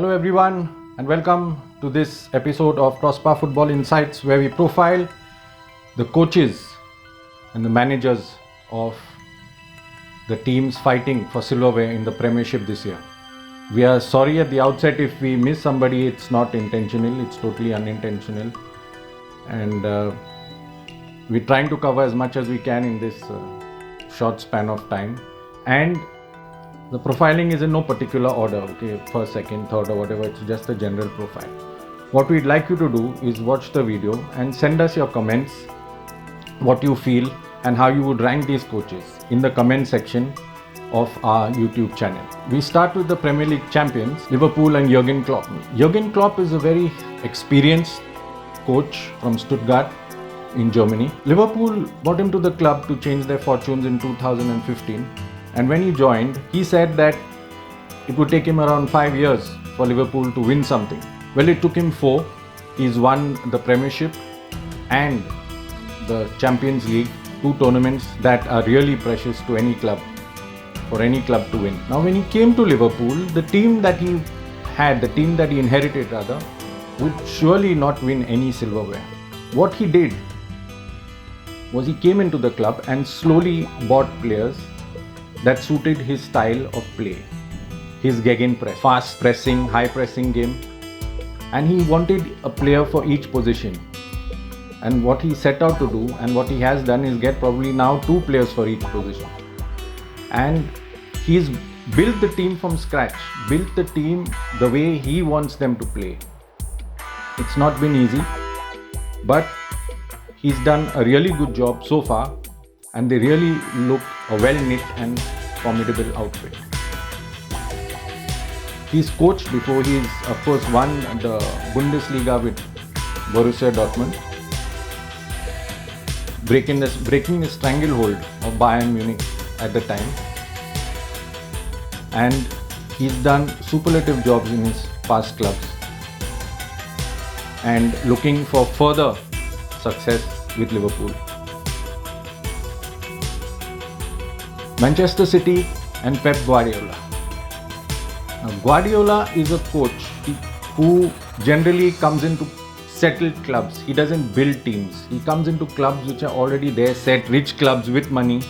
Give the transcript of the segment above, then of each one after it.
Hello everyone and welcome to this episode of Prosper Football Insights, where we profile the coaches and the managers of the teams fighting for silverware in the Premiership this year. We are sorry at the outset if we miss somebody. It's not intentional, it's totally unintentional, and we're trying to cover as much as we can in this short span of time. And the profiling is in no particular order, okay, first, second, third or whatever, it's just a general profile. What we'd like you to do is watch the video and send us your comments, what you feel and how you would rank these coaches in the comment section of our YouTube channel. We start with the Premier League champions, Liverpool and Jurgen Klopp. Jurgen Klopp is a very experienced coach from Stuttgart in Germany. Liverpool brought him to the club to change their fortunes in 2015. And when he joined, he said that it would take him around 5 years for Liverpool to win something. Well, it took him 4. He's won the Premiership and the Champions League, 2 tournaments that are really precious to any club, for any club to win. Now, when he came to Liverpool, the team that he inherited rather, would surely not win any silverware. What he did was he came into the club and slowly bought players that suited his style of play, his gegenpress, fast pressing, high pressing game, and he wanted a player for each position. And what he set out to do and what he has done is get probably now 2 players for each position. And he's built the team from scratch, built the team the way he wants them to play. It's not been easy, but he's done a really good job so far, and they really look a well-knit and formidable outfit. He's coached before. He's of course won the Bundesliga with Borussia Dortmund, breaking the stranglehold of Bayern Munich at the time, and he's done superlative jobs in his past clubs and looking for further success with Liverpool. Manchester City and Pep Guardiola. Now, Guardiola is a coach who generally comes into settled clubs. He doesn't build teams. He comes into clubs which are already there, set, rich clubs with money,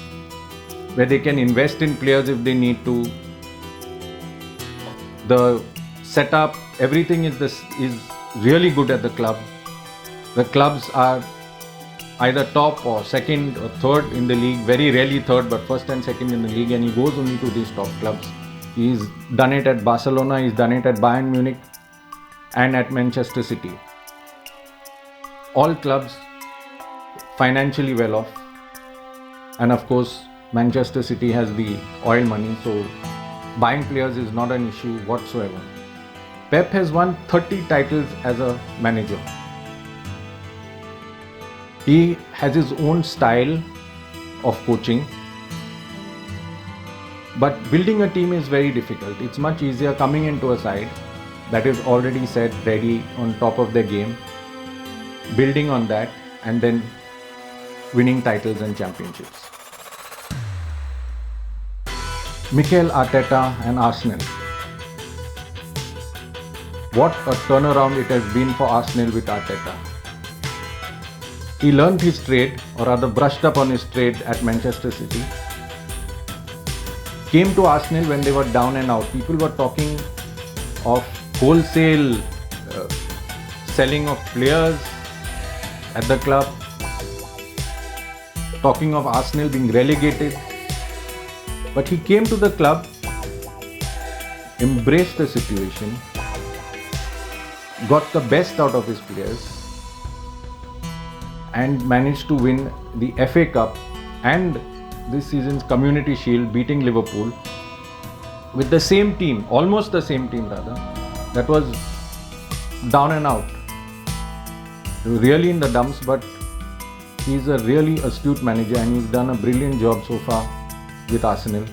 where they can invest in players if they need to. The setup, everything is really good at the club. The clubs are either top or second or third in the league, very rarely third, but first and second in the league, and he goes only to these top clubs. He's done it at Barcelona, he's done it at Bayern Munich and at Manchester City. All clubs financially well off, and of course Manchester City has the oil money, so buying players is not an issue whatsoever. Pep has won 30 titles as a manager. He has his own style of coaching, but building a team is very difficult. It's much easier coming into a side that is already set, ready, on top of their game, building on that and then winning titles and championships. Mikel Arteta and Arsenal. What a turnaround it has been for Arsenal with Arteta. He learned his trade, or rather brushed up on his trade at Manchester City. Came to Arsenal when they were down and out. People were talking of wholesale selling of players at the club, talking of Arsenal being relegated. But he came to the club, embraced the situation, got the best out of his players, and managed to win the FA Cup and this season's Community Shield, beating Liverpool with the same team, almost the same team rather, that was down and out. They were really in the dumps, but he's a really astute manager and he's done a brilliant job so far with Arsenal,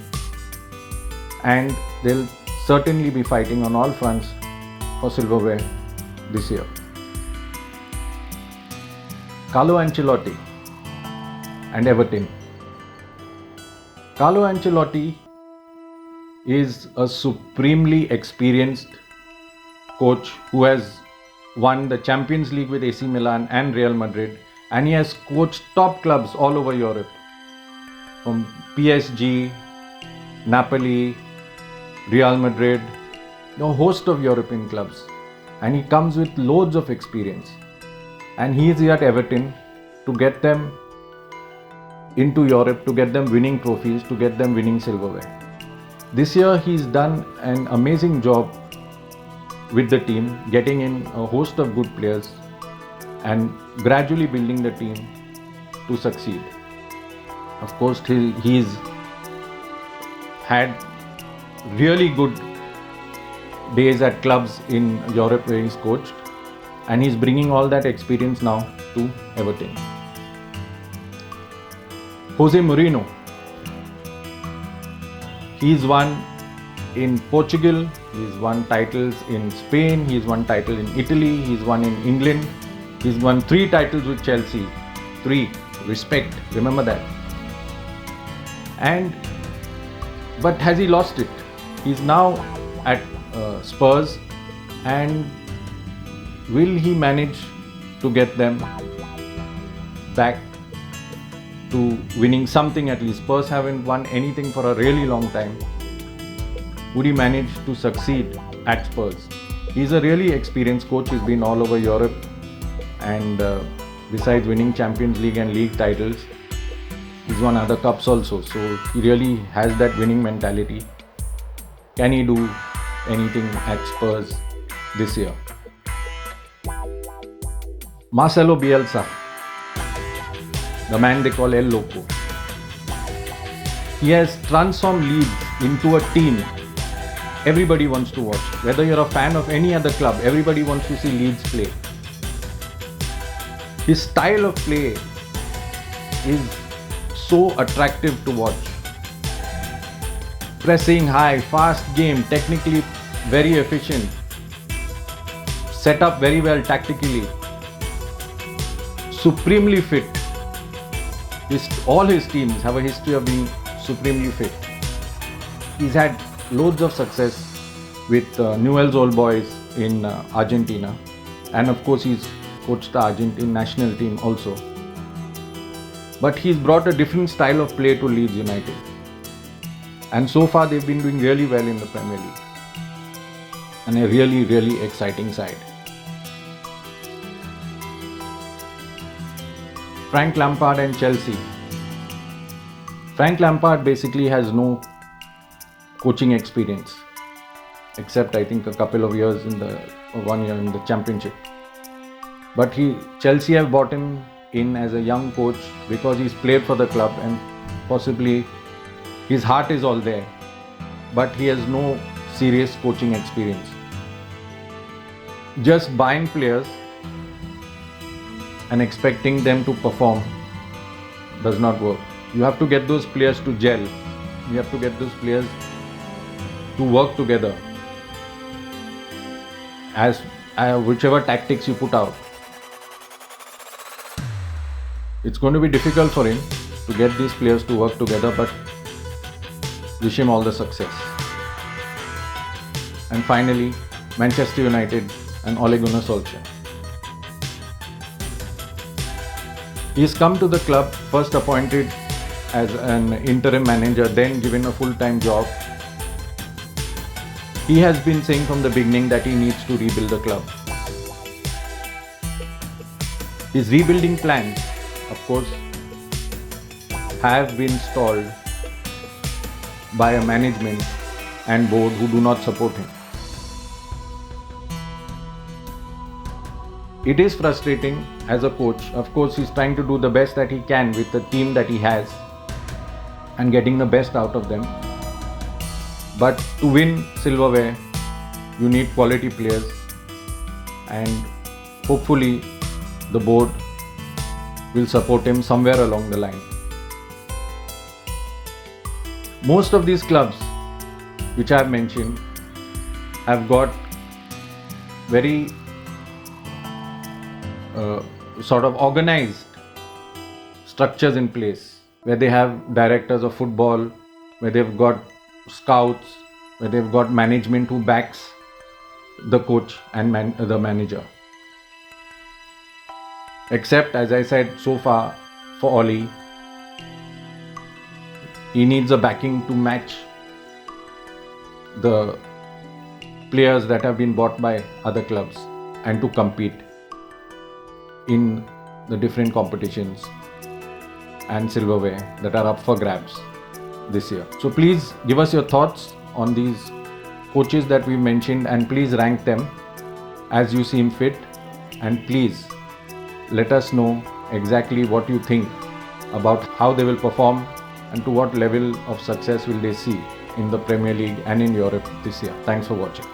and they'll certainly be fighting on all fronts for silverware this year. Carlo Ancelotti and Everton. Carlo Ancelotti is a supremely experienced coach who has won the Champions League with AC Milan and Real Madrid, and he has coached top clubs all over Europe, from PSG, Napoli, Real Madrid, a host of European clubs, and he comes with loads of experience, and he is here at Everton to get them into Europe, to get them winning trophies, to get them winning silverware. This year he's done an amazing job with the team, getting in a host of good players and gradually building the team to succeed. Of course, he's had really good days at clubs in Europe where he's coached, and he's bringing all that experience now to Everton. Jose Mourinho, he's won in Portugal, he's won titles in Spain, he's won title in Italy, he's won in England, he's won 3 titles with Chelsea. 3, respect, remember that. But has he lost it? He's now at Spurs, and will he manage to get them back to winning something at least? Spurs haven't won anything for a really long time. Would he manage to succeed at Spurs? He's a really experienced coach. He's been all over Europe, and besides winning Champions League and league titles, he's won other cups also. So he really has that winning mentality. Can he do anything at Spurs this year? Marcelo Bielsa, the man they call El Loco. He has transformed Leeds into a team everybody wants to watch. Whether you're a fan of any other club, everybody wants to see Leeds play. His style of play is so attractive to watch. Pressing high, fast game, technically very efficient, set up very well tactically, supremely fit. All his teams have a history of being supremely fit. He's had loads of success with Newell's Old Boys in Argentina, and of course he's coached the Argentine national team also. But he's brought a different style of play to Leeds United, and so far they've been doing really well in the Premier League, and a really exciting side. Frank Lampard and Chelsea. Frank Lampard basically has no coaching experience, except I think a couple of years 1 year in the Championship. But Chelsea have bought him in as a young coach because he's played for the club, and possibly his heart is all there, but he has no serious coaching experience. Just buying players and expecting them to perform does not work. You have to get those players to gel. You have to get those players to work together as whichever tactics you put out. It's going to be difficult for him to get these players to work together, but wish him all the success. And finally, Manchester United and Ole Gunnar Solskjaer. He's come to the club, first appointed as an interim manager, then given a full-time job. He has been saying from the beginning that he needs to rebuild the club. His rebuilding plans, of course, have been stalled by a management and board who do not support him. It is frustrating as a coach. Of course, he's trying to do the best that he can with the team that he has and getting the best out of them. But to win silverware, you need quality players, and hopefully the board will support him somewhere along the line. Most of these clubs which I have mentioned have got very sort of organized structures in place, where they have directors of football, where they've got scouts, where they've got management who backs the coach and the manager. Except, as I said so far, for Oli, he needs a backing to match the players that have been bought by other clubs and to compete in the different competitions and silverware that are up for grabs this year. So please give us your thoughts on these coaches that we mentioned, and please rank them as you seem fit, and please let us know exactly what you think about how they will perform and to what level of success will they see in the Premier League and in Europe this year. Thanks for watching.